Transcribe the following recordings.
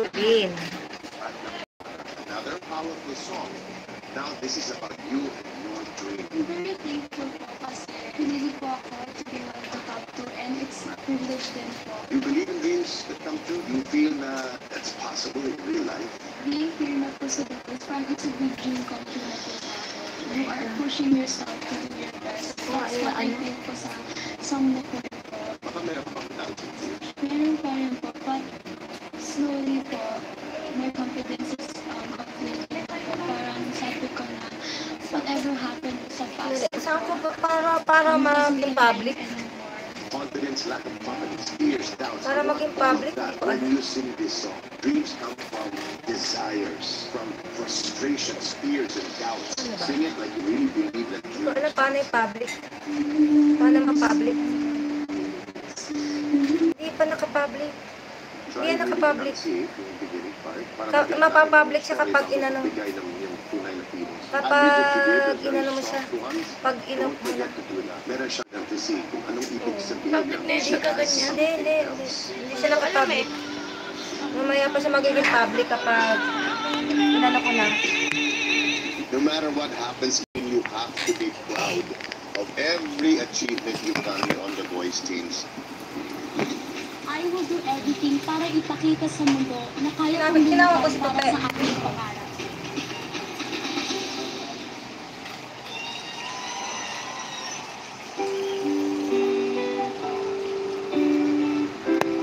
ko din. Another powerful song. Now this is about you and your dream. I'm very thankful po kasi pinili po ako to be one of the top 2 and it's a privilege din po. You believe in dreams that come true? You feel na that's possible in real life? Being here na po sa Dapos, parang it's a big dream come true na po sa akin. You are pushing yourself to do your best. That's what I think po sa song na po po. Baka meron pa bang doubts and fears? Meron pa rin po, but slowly po, my confidence is uplifting po. Parang sabi ko na whatever happened sa past. Saan ko para maging public? Confidence, lack of confidence, fears, doubts. Para maging public. When you sing this song, dreams come from desires, from frustrations, fears, and doubts. Sing it like you really believe that dreams. Ano, paano yung public? Paano ma-public? Hindi pa naka-public. Hindi yan naka-public. Mapapublic siya kapag inano. Kapag inano mo siya. Pag inano mo na. Meron siya lang to see kung anong ibig sabihin. Hindi ka ganyan. Hindi siya naka-public. Mamaya pa siya magiging public kapag inano ko na. No matter what happens, you have to be proud of every achievement you've done here on the boys' teams. I will do everything para ipakita sa mundo na kaya kong lumipad para sa aking pangarap.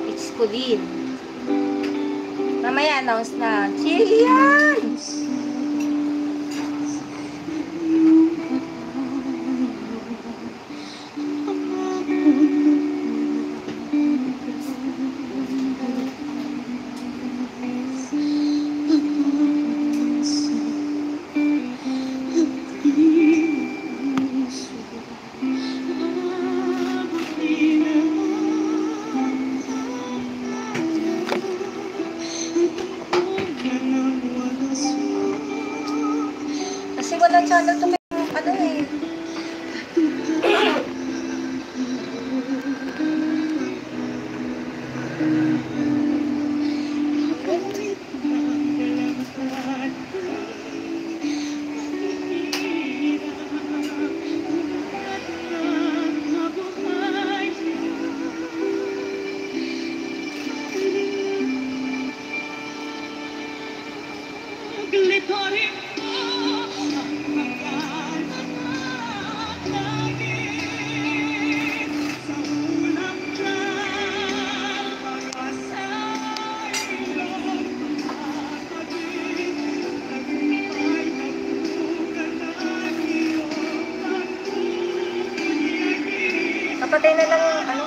It's ko din. Mamaya announce na. Chiyan! Kasi walang channel to may ano eh. Kapatay na lang yung ano.